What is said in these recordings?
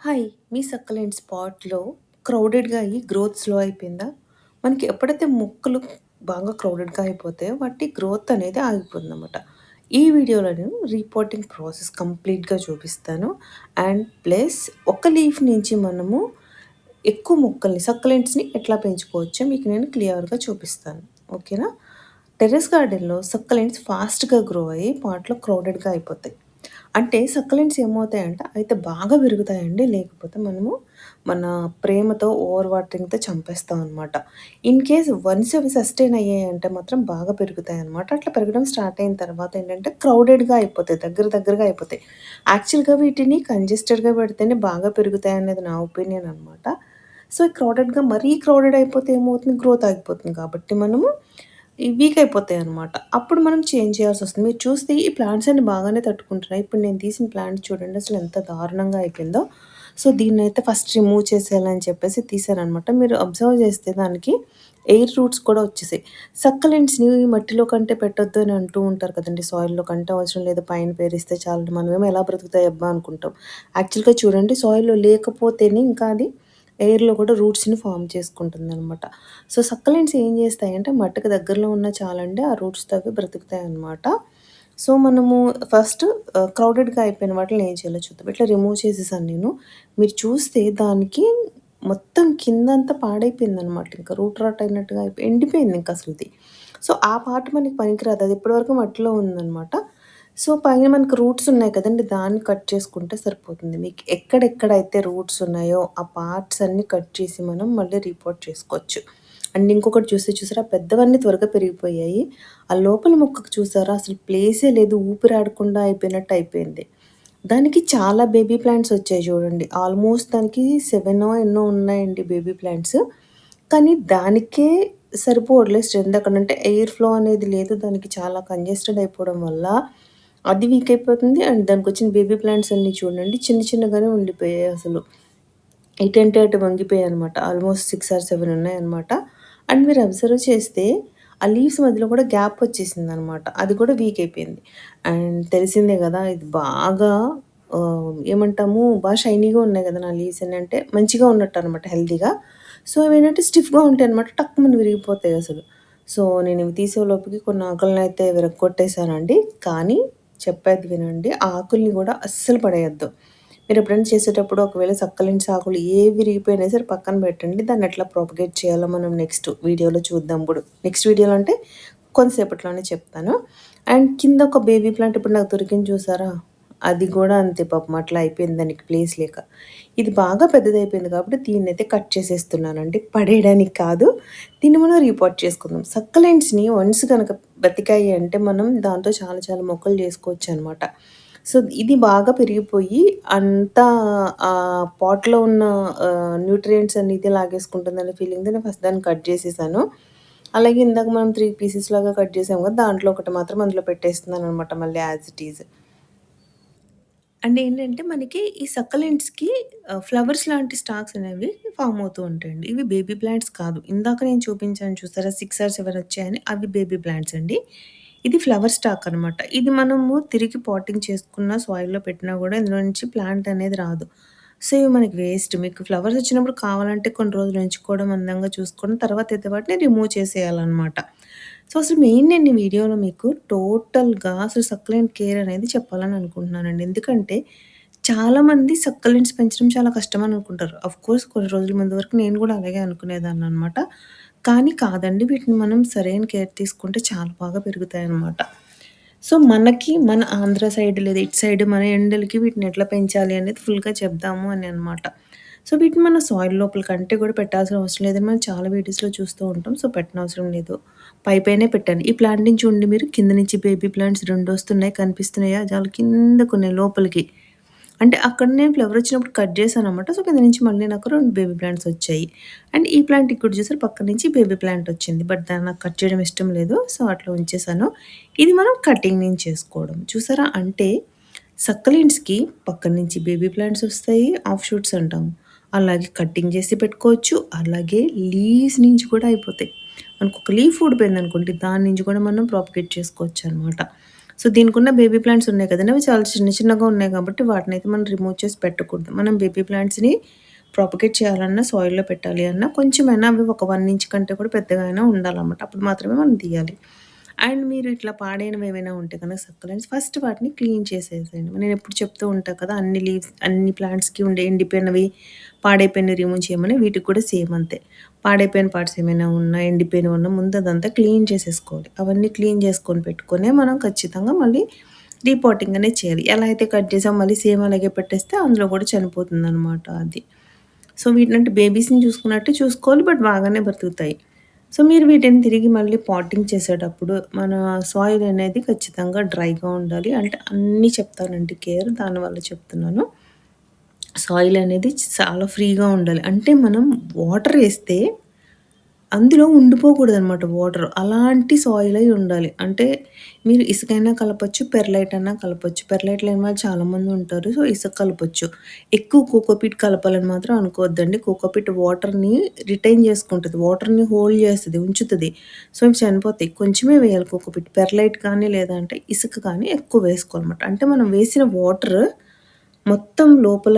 Hi! మీ సక్కలెంట్ స్పాట్‌లో క్రౌడెడ్‌గా అయ్యి growth slow అయిపోయిందా? మనకి ఎప్పుడైతే మొక్కలు బాగా క్రౌడెడ్‌గా అయిపోతాయో వాటి గ్రోత్ అనేది ఆగిపోతుందనమాట. ఈ వీడియోలో నేను రిపోర్టింగ్ ప్రాసెస్ కంప్లీట్‌గా చూపిస్తాను. అండ్ ప్లస్ ఒక లీఫ్ నుంచి మనము ఎక్కువ మొక్కల్ని సక్కలెంట్స్‌ని ఎట్లా పెంచుకోవచ్చో మీకు నేను క్లియర్‌గా చూపిస్తాను. ఓకేనా? టెర్రస్ గార్డెన్‌లో సక్కలెంట్స్ ఫాస్ట్‌గా గ్రో అయ్యి పాట్‌లో క్రౌడెడ్‌గా అయిపోతాయి. అంటే సక్కలెంట్స్ ఏమవుతాయంటే అయితే బాగా పెరుగుతాయండి. లేకపోతే మనము మన ప్రేమతో ఓవర్ వాటరింగ్‌తో చంపేస్తామనమాట. ఇన్ కేస్ వన్స్ అవి సస్టైన్ అయ్యాయంటే మాత్రం బాగా పెరుగుతాయనమాట. అట్లా పెరగడం స్టార్ట్ అయిన తర్వాత ఏంటంటే క్రౌడెడ్‌గా అయిపోతాయి. దగ్గరగా అయిపోతాయి. యాక్చువల్‌గా వీటిని కంజెస్టెడ్‌గా పెడితేనే బాగా పెరుగుతాయనేది నా ఒపీనియన్ అనమాట. సో, క్రౌడెడ్‌గా మరీ క్రౌడెడ్ అయిపోతే ఏమవుతుంది గ్రోత్ ఆగిపోతుంది. కాబట్టి మనము వీక్ అయిపోతాయన్నమాట. అప్పుడు మనం చేంజ్ చేయాల్సొస్తుంది. మీరు చూస్తే ఈ ప్లాంట్స్ అన్ని బాగానే తట్టుకుంటున్నాయి. ఇప్పుడు నేను తీసిన ప్లాంట్ చూడండి అసలు ఎంత దారుణంగా అయిపోయిందో. సో, దీన్నైతే ఫస్ట్ రిమూవ్ చేసేయాలని చెప్పేసి తీశాననమాట. మీరు అబ్జర్వ్ చేస్తే దానికి ఎయిర్ రూట్స్ కూడా వచ్చేసాయి. సక్కలెంట్స్‌ని మట్టిలో కంటే పెట్టొద్దు అని అంటూ ఉంటారు కదండీ! సాయిల్‌లో కంటే అవసరం లేదు పైన పేరిస్తే చాలు. మనమేమో ఎలా బ్రతుకుతాయి అబ్బా! అనుకుంటాం. యాక్చువల్‌గా చూడండి సాయిల్‌లో లేకపోతేనే ఇంకా అది ఎయిర్‌లో కూడా రూట్స్‌ని ఫార్మ్ చేసుకుంటుందనమాట. సో, సక్కలెంట్స్ ఏం చేస్తాయంటే మట్టికి దగ్గరలో ఉన్న చాలండి ఆ రూట్స్‌తో అవి బ్రతుకుతాయన్నమాట. సో, మనము ఫస్ట్ క్రౌడెడ్‌గా అయిపోయిన వాటిని ఏం చేయాలో చూద్దాం. ఇట్లా రిమూవ్ చేసేసాను నేను. మీరు చూస్తే దానికి మొత్తం కిందంతా పాడైపోయిందనమాట. ఇంకా రూట్ రాట్ అయినట్టుగా ఎండిపోయింది ఇంక అసలది. సో, ఆ పార్ట్ మనకి పనికిరాదు. అది ఇప్పటివరకు మట్టిలో ఉందనమాట. సో, పైన మనకు రూట్స్ ఉన్నాయి కదండీ! దాన్ని కట్ చేసుకుంటే సరిపోతుంది. మీకు ఎక్కడెక్కడైతే రూట్స్ ఉన్నాయో, ఆ పార్ట్స్ అన్నీ కట్ చేసి మనం మళ్ళీ రీపోర్ట్ చేసుకోవచ్చు. అండ్ ఇంకొకటి చూసారా పెద్దవన్నీ త్వరగా పెరిగిపోయాయి. ఆ లోపల మొక్కకు చూసారా అసలు ప్లేసే లేదు. ఊపిరాడకుండా అయిపోయినట్టు అయిపోయింది. దానికి చాలా బేబీ ప్లాంట్స్ వచ్చాయి చూడండి. ఆల్మోస్ట్ దానికి 7 ఎన్నో ఉన్నాయండి బేబీ ప్లాంట్స్. కానీ దానికే సరిపోవట్లేదు స్ట్రెంత్ అక్కడంటే ఎయిర్ ఫ్లో అనేది లేదు. దానికి చాలా కంజెస్టెడ్ అయిపోవడం వల్ల అది వీక్ అయిపోతుంది. అండ్ దానికొచ్చిన బేబీ ప్లాంట్స్ అన్నీ చూడండి చిన్నగానే ఉండిపోయాయి అసలు. ఎటంటే అటు వంగిపోయాయనమాట. ఆల్మోస్ట్ 6 ఆర్ 7 ఉన్నాయన్నమాట. అండ్ మీరు అబ్జర్వ్ చేస్తే ఆ లీవ్స్ మధ్యలో కూడా గ్యాప్ వచ్చేసిందనమాట. అది కూడా వీక్ అయిపోయింది. అండ్ తెలిసిందే గదా! ఇది బాగా ఏమంటాము బాగా షైనీగా ఉన్నాయి గదా! నా లీవ్స్ అన్ని అంటే మంచిగా ఉన్నట్టనమాట హెల్తీగా. సో, అవేంటంటే స్టిఫ్‌గా ఉంటాయన్నమాట. టక్కుమని విరిగిపోతాయి అసలు. సో, నేను ఇవి తీసే లోపుకి కొన్ని ఆకులనైతే విరగ్గొట్టేసానండి. కానీ చెప్పేది వినండి. ఆ ఆకుల్ని గూడా అస్సలు పడేయొద్దు. మీరెప్పుడైనా చేసేటప్పుడు ఒకవేళ సక్కలెంట్స్ ఆకులు ఏవి విరిగిపోయినా సరే పక్కన పెట్టండి. దాన్ని ఎట్లా ప్రొపగేట్ చేయాలో మనం నెక్స్ట్ వీడియోలో చూద్దాం ఇప్పుడు. నెక్స్ట్ వీడియోలో అంటే కొంతసేపట్లోనే చెప్తాను. అండ్ కింద ఒక బేబీ ప్లాంట్ ఇప్పుడు నాకు దొరికింది చూసారా? అది గూడా అంతే పాపం అట్లా అయిపోయింది దానికి ప్లేస్ లేక. ఇది బాగా పెద్దదయిపోయింది కాబట్టి దీన్నయితే కట్ చేసేస్తున్నానండి. పడేయడానికి కాదు. దీన్ని మనం రీపాట్ చేసుకుందాం. సక్కలెంట్స్‌ని వన్స్ గనక బతికాయి అంటే మనం దాంతో చాలా చాలా మొక్కలు చేసుకోవచ్చనమాట. సో, ఇది బాగా పెరిగిపోయి అంతా పాట్‌లో ఉన్న న్యూట్రియంట్స్ అన్ని ఇదే లాగేసుకుంటుందనే ఫీలింగ్‌తో నేను ఫస్ట్ దాన్ని కట్ చేసేసాను. అలాగే ఇందాక మనం 3 పీసెస్ లాగా కట్ చేసాం కదా! దాంట్లో ఒకటి మాత్రం అందులో పెట్టేస్తున్నాననమాట మళ్ళీ యాజ్ ఇట్ ఈజ్. అండ్ ఏంటంటే మనకి ఈ సక్కలెంట్స్‌కి ఫ్లవర్స్ లాంటి స్టాక్స్ అనేవి ఫార్మ్ అవుతూ ఉంటాయండి. ఇవి బేబీ ప్లాంట్స్ కాదు. ఇందాక నేను చూపించాను చూసారా 6 ఆర్ 7 వచ్చాయని అవి బేబీ ప్లాంట్స్ అండి. ఇది ఫ్లవర్ స్టాక్ అనమాట. ఇది మనము తిరిగి పాటింగ్ చేసుకున్న సాయిల్‌లో పెట్టినా గూడా ఇందులో నుంచి ప్లాంట్ అనేది రాదు. సో, ఇవి మనకి వేస్ట్. మీకు ఫ్లవర్స్ వచ్చినప్పుడు కావాలంటే కొన్ని రోజులు ఉంచుకోవడం, అందంగా చూసుకోవడం, తర్వాత అయితే వాటిని రిమూవ్ చేసేయాలనమాట. సో, అసలు మెయిన్ నేను ఈ వీడియోలో మీకు టోటల్‌గా అసలు సక్యులెంట్ కేర్ అనేది చెప్పాలని అనుకుంటున్నానండి. ఎందుకంటే చాలామంది సక్కలెంట్స్ పెంచడం చాలా కష్టమని అనుకుంటారు. ఆఫ్‌కోర్స్ కొన్ని రోజుల ముందు వరకు నేను గూడా అలాగే అనుకునేదాన్ననమాట. కానీ కాదండి. వీటిని మనం సరైన కేర్ తీసుకుంటే చాలా బాగా పెరుగుతాయనమాట. సో, మనకి మన ఆంధ్ర సైడ్ లేదా ఇటు సైడ్ మన ఎండలకి వీటిని ఎట్లా పెంచాలి అనేది ఫుల్‌గా చెప్దాము అని అనమాట. సో, వీటిని మన సాయిల్ లోపల కంటే కూడా పెట్టాల్సిన అవసరం లేదని మనం చాలా వీడియోస్‌లో చూస్తూ ఉంటాం. సో, పెట్టనవసరం లేదు. పైపైనే పెట్టండి. ఈ ప్లాంట్ నుంచి చూడండి మీరు కింద నుంచి బేబీ ప్లాంట్స్ 2 వస్తున్నాయి కనిపిస్తున్నాయా? చాలా కిందకున్నాయి లోపలికి. అంటే అక్కడ నేను ఫ్లవర్ వచ్చినప్పుడు కట్ చేశాననమాట. సో, కింద నుంచి మళ్ళీ నాకు 2 బేబీ ప్లాంట్స్ వచ్చాయి. అండ్ ఈ ప్లాంట్ ఇక్కడ చూసారు పక్క నుంచి బేబీ ప్లాంట్ వచ్చింది. బట్ దాన్ని నాకు కట్ చేయడం ఇష్టం లేదు. సో, అట్లా ఉంచేసాను. ఇది మనం కటింగ్ నుంచి చేసుకోవడం. చూసారా? అంటే సక్కలెంట్స్‌కి పక్కన నుంచి బేబీ ప్లాంట్స్ వస్తాయి. ఆఫ్ షూట్స్ అంటాం. అలాగే కటింగ్ చేసి పెట్టుకోవచ్చు. అలాగే లీవ్స్ నుంచి కూడా అయిపోతాయి. మనకొక లీఫ్ ఊడిపోయిందనుకోండి దాని నుంచి కూడా మనం ప్రాపగేట్ చేసుకోవచ్చనమాట. సో, దీనికున్న బేబీ ప్లాంట్స్ ఉన్నాయి కదండీ! అవి చాలా చిన్న చిన్నగా ఉన్నాయి కాబట్టి వాటినైతే మనం రిమూవ్ చేసి పెట్టకూడదు. మనం బేబీ ప్లాంట్స్‌ని ప్రాపగేట్ చేయాలన్నా, సాయిల్‌లో పెట్టాలి అన్నా కొంచెమైనా అవి ఒక 1 ఇంచ్ కంటే కూడా పెద్దగా అయినా ఉండాలన్నమాట. అప్పుడు మాత్రమే మనం తీయాలి. అండ్ మీరు ఇట్లా పాడైనవి ఏవైనా ఉంటే కనుక సక్కలెంట్స్ ఫస్ట్ వాటిని క్లీన్ చేసేసేయండి. నేనెప్పుడు చెప్తూ ఉంటా కదా! అన్ని లీవ్స్ అన్ని ప్లాంట్స్‌కి ఉండే ఎండిపోయినవి, పాడైపోయినవి రిమూవ్ చేయమని వీటికి కూడా సేమ్ అంతే. పాడైపోయిన పార్ట్స్ ఏమైనా ఉన్నా, ఎండిపోయినవి ఉన్నా ముందు అదంతా క్లీన్ చేసేసుకోవాలి. అవన్నీ క్లీన్ చేసుకొని పెట్టుకొనే మనం ఖచ్చితంగా మళ్ళీ రీపాటింగ్ అనేది చేయాలి. ఎలా అయితే కట్ చేసామో మళ్ళీ సేమ్ అలాగే పెట్టేస్తే అందులో కూడా చనిపోతుందనమాట అది. సో, వీటినంటే బేబీస్‌ని చూసుకున్నట్టు చూసుకోవాలి. బట్ బాగానే బ్రతుకుతాయి. సో, మీరు వీటిని తిరిగి మళ్ళీ పాటింగ్ చేసేటప్పుడు మన సాయిల్ అనేది ఖచ్చితంగా డ్రైగా ఉండాలి. అంటే అన్నీ చెప్తానండి కేర్ దానివల్ల చెప్తున్నాను. సాయిల్ అనేది చాలా ఫ్రీగా ఉండాలి. అంటే మనం వాటర్ ఏస్తే అందులో ఉండిపోకూడదనమాట వాటర్. అలాంటి సాయిల్ అయి ఉండాలి. అంటే మీరు ఇసుకైనా కలపొచ్చు, పెర్లైట్ అన్నా కలపొచ్చు. పెర్లైట్ లేని వాళ్ళు చాలామంది ఉంటారు. సో, ఇసుక కలపొచ్చు. ఎక్కువ కోకోపీట్ కలపాలని మాత్రం అనుకోవద్దండి. కోకోపీట్ వాటర్‌ని రిటైన్ చేసుకుంటది. వాటర్‌ని హోల్డ్ చేస్తది, ఉంచుతది. సో, ఇవి చనిపోతాయి. కొంచెమే వేయాలి కోకోపీట్. పెర్లైట్ కానీ లేదంటే ఇసుక కానీ ఎక్కువ వేసుకోవాలన్నమాట. అంటే మనం వేసిన వాటర్ మొత్తం లోపల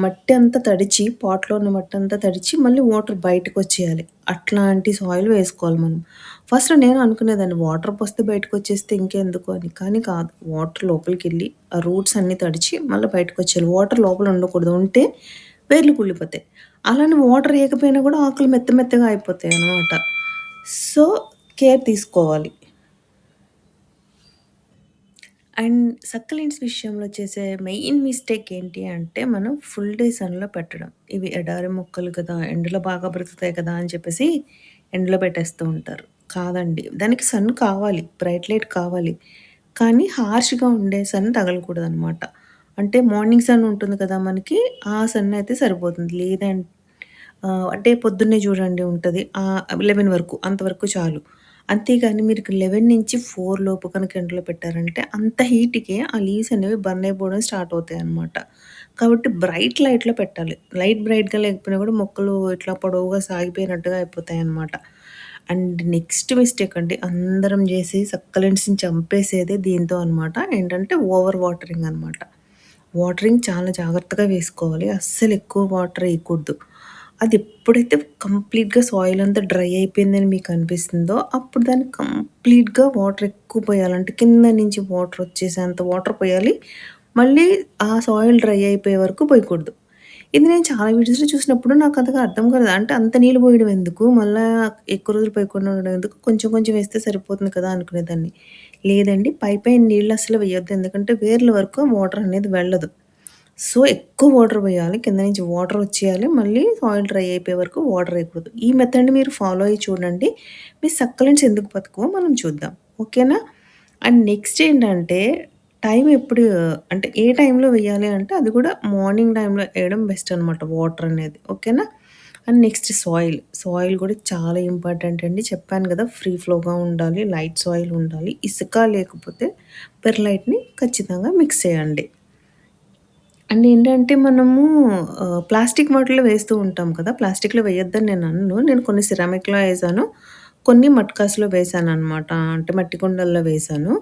మట్టి అంతా తడిచి పాట్‌లో ఉన్న మట్టంతా తడిచి మళ్ళీ వాటర్ బయటకొచ్చేయాలి. అట్లాంటి సాయిల్ వేసుకోవాలి మనం. ఫస్ట్ నేను అనుకునేదాన్ని వాటర్ పోస్తే బయటకొచ్చేస్తే ఇంకెందుకు అని. కానీ కాదు. వాటర్ లోపలికెళ్ళి ఆ రూట్స్ అన్నీ తడిచి మళ్ళీ బయటకొచ్చేయాలి. వాటర్ లోపల ఉండకూడదు. ఉంటే వేర్లు కుళ్ళిపోతాయి. అలానే వాటర్ ఏయకపోయినా కూడా ఆకులు మెత్త మెత్తగా అయిపోతాయన్నమాట. సో, కేర్ తీసుకోవాలి. అండ్ సక్కలెంట్స్ విషయంలో చేసే మెయిన్ మిస్టేక్ ఏంటి అంటే, మనం ఫుల్ డే సన్‌లో పెట్టడం. ఇవి ఎడారి మొక్కలు కదా! ఎండలో బాగా బ్రతుకుతాయి కదా! అని చెప్పేసి ఎండలో పెట్టేస్తూ ఉంటారు. కాదండి. దానికి సన్ కావాలి. బ్రైట్ లైట్ కావాలి. కానీ హార్ష్‌గా ఉండే సన్ తగలకూడదనమాట. అంటే మార్నింగ్ సన్ ఉంటుంది కదా! మనకి ఆ సన్ అయితే సరిపోతుంది. అంటే పొద్దున్నే చూడండి ఉంటది. 11 వరకు అంతవరకు చాలు. అంతేగాని మీరు 11-4 లోపు కనుక ఎండలో పెట్టారంటే అంత హీట్‌కే ఆ లీవ్స్ అనేవి బర్న్ అయిపోవడం స్టార్ట్ అవుతాయన్నమాట. కాబట్టి బ్రైట్ లైట్‌లో పెట్టాలి. లైట్ బ్రైట్‌గా లేకపోయినా కూడా మొక్కలు ఇట్లా పొడవుగా సాగిపోయినట్టుగా అయిపోతాయన్నమాట. అండ్ నెక్స్ట్ మిస్టేక్ అండి అందరం చేసి సక్కలెంట్స్‌ని చంపేసేదే దీంతో అన్నమాట. ఏంటంటే ఓవర్ వాటరింగ్ అన్నమాట. వాటరింగ్ చాలా జాగ్రత్తగా వేసుకోవాలి. అస్సలు ఎక్కువ వాటర్ ఎయకూడదు. అది ఎప్పుడైతే కంప్లీట్‌గా సాయిల్ అంతా డ్రై అయిపోయిందని మీకు అనిపిస్తుందో, అప్పుడు దానికి కంప్లీట్‌గా వాటర్ ఎక్కువ పోయాలి. అంటే కింద నుంచి వాటర్ వచ్చేసేంత వాటర్ పోయాలి. మళ్ళీ ఆ సాయిల్ డ్రై అయిపోయే వరకు పోయకూడదు. ఇది నేను చాలా వీడియోస్‌లో చూసినప్పుడు నాకు అంతగా అర్థం కాలేదు. అంటే అంత నీళ్ళు పోయడం ఎందుకు? మళ్ళా ఎక్కువ రోజులు పోయకుండా ఉండడం ఎందుకు? కొంచెం కొంచెం వేస్తే సరిపోతుంది కదా! అనుకునేదాన్ని. లేదండి పైపైన నీళ్ళు అస్సలు వేయొద్దు. ఎందుకంటే వేర్ల వరకు వాటర్ అనేది వెళ్ళదు. సో, ఎక్కువ వాటర్ పోయాలి. కింద నుంచి వాటర్ వచ్చేయాలి. మళ్ళీ సాయిల్ డ్రై అయిపోయే వరకు వాటర్ ఎయకూడదు. ఈ మెథడ్‌ని మీరు ఫాలో అయ్యి చూడండి. మీ సక్కలెంట్స్ ఎందుకు బతకవో మనం చూద్దాం. ఓకేనా? అండ్ నెక్స్ట్ ఏంటంటే టైం ఎప్పుడు అంటే ఏ టైంలో వేయాలి అంటే అది కూడా మార్నింగ్ టైంలో ఎయడం బెస్ట్ అనమాట వాటర్ అనేది. ఓకేనా? And next soil. సాయిల్ కూడా చాలా ఇంపార్టెంట్ అండి. చెప్పాను కదా! ఫ్రీ ఫ్లోగా ఉండాలి. లైట్ సాయిల్ ఉండాలి. ఇసుక లేకపోతే పెర్లైట్‌ని ఖచ్చితంగా మిక్స్ చేయండి. అండ్ ఏంటంటే మనము ప్లాస్టిక్ వాటిలో వేస్తూ ఉంటాం కదా! ప్లాస్టిక్‌లో వేయొద్దని నేను అనను. నేను కొన్ని సిరామిక్‌లో ఏసాను. కొన్ని మట్కాస్‌లో వేశాననమాట. అంటే మట్టి కుండల్లో వేశాను.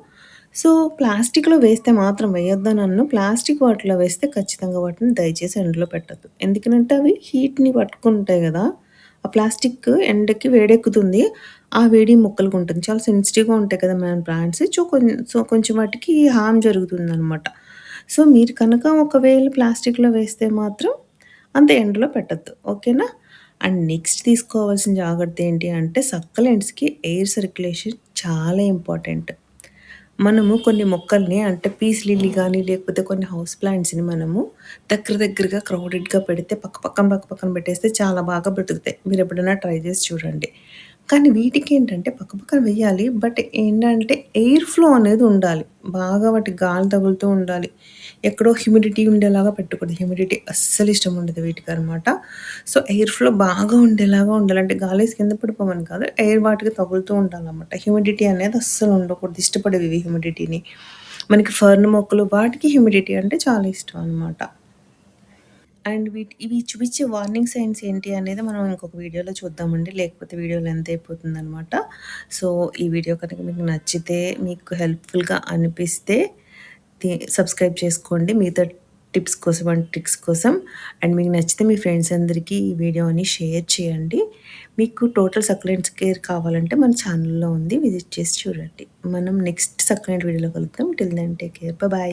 సో, ప్లాస్టిక్‌లో వేస్తే మాత్రం వేయొద్దని అనను. ప్లాస్టిక్ వాటిలో వేస్తే ఖచ్చితంగా వాటిని దయచేసి ఎండలో పెట్టొద్దు. ఎందుకనంటే అవి హీట్‌ని పట్టుకుంటాయి గదా! ఆ ప్లాస్టిక్ ఎండకి వేడెక్కుతుంది. ఆ వేడి మొక్కలకుంటుంది. చాలా సెన్సిటివ్‌గా ఉంటాయి కదా! మన ప్లాంట్స్. సో, కొంచెం వాటికి హార్మ్ జరుగుతుందనమాట. సో, మీరు కనుక ఒకవేళ ప్లాస్టిక్‌లో వేస్తే మాత్రం అంత ఎండలో పెట్టొద్దు. ఓకేనా? అండ్ నెక్స్ట్ తీసుకోవాల్సిన జాగ్రత్త ఏంటి అంటే సక్కలెంట్స్‌కి ఎయిర్ సర్క్యులేషన్ చాలా ఇంపార్టెంట్. మనము కొన్ని మొక్కల్ని అంటే పీస్ లిల్లీ గానీ, లేకపోతే కొన్ని హౌస్ ప్లాంట్స్‌ని మనము దగ్గరగా క్రౌడెడ్‌గా పెడితే పక్క పక్కన పెట్టేస్తే చాలా బాగా బ్రతుకుతాయి. మీరెప్పుడైనా ట్రై చేసి చూడండి. కానీ వీటికేంటంటే పక్క పక్కన వెయ్యాలి. బట్ ఏంటంటే ఎయిర్ ఫ్లో అనేది ఉండాలి. బాగా వాటికి గాలి తగులుతూ ఉండాలి. ఎక్కడో హ్యూమిడిటీ ఉండేలాగా పెట్టకూడదు. హ్యూమిడిటీ అస్సలు ఇష్టం ఉండదు వీటికనమాట. సో, ఎయిర్ ఫ్లో బాగా ఉండేలాగా ఉండాలి. అంటే గాలేసి కింద పడిపోమని కాదు. ఎయిర్ వాటికి తగులుతూ ఉండాలనమాట. హ్యూమిడిటీ అనేది అస్సలు ఉండకూడదు. ఇష్టపడేవి ఇవి హ్యూమిడిటీని. మనకి ఫర్న్ మొక్కలు వాటికి హ్యూమిడిటీ అంటే చాలా ఇష్టం అనమాట. అండ్ ఇవి చూపించే వార్నింగ్ సైన్స్ ఏంటి అనేది మనం ఇంకొక వీడియోలో చూద్దామండి. లేకపోతే వీడియో లెంత్ అయిపోతుందనమాట. సో, ఈ వీడియో కనుక మీకు నచ్చితే, మీకు హెల్ప్‌ఫుల్‌గా అనిపిస్తే సబ్స్క్రైబ్ చేసుకోండి. మిగతా టిప్స్ కోసం అండ్ ట్రిక్స్ కోసం. అండ్ మీకు నచ్చితే మీ ఫ్రెండ్స్ అందరికీ ఈ వీడియోని షేర్ చేయండి. మీకు టోటల్ సక్యులెంట్స్ కేర్ కావాలంటే మన ఛానల్‌లో ఉంది. విజిట్ చేసి చూడండి. మనం నెక్స్ట్ సక్యులెంట్ వీడియోలో కలుద్దాం. Till then take care. Bye.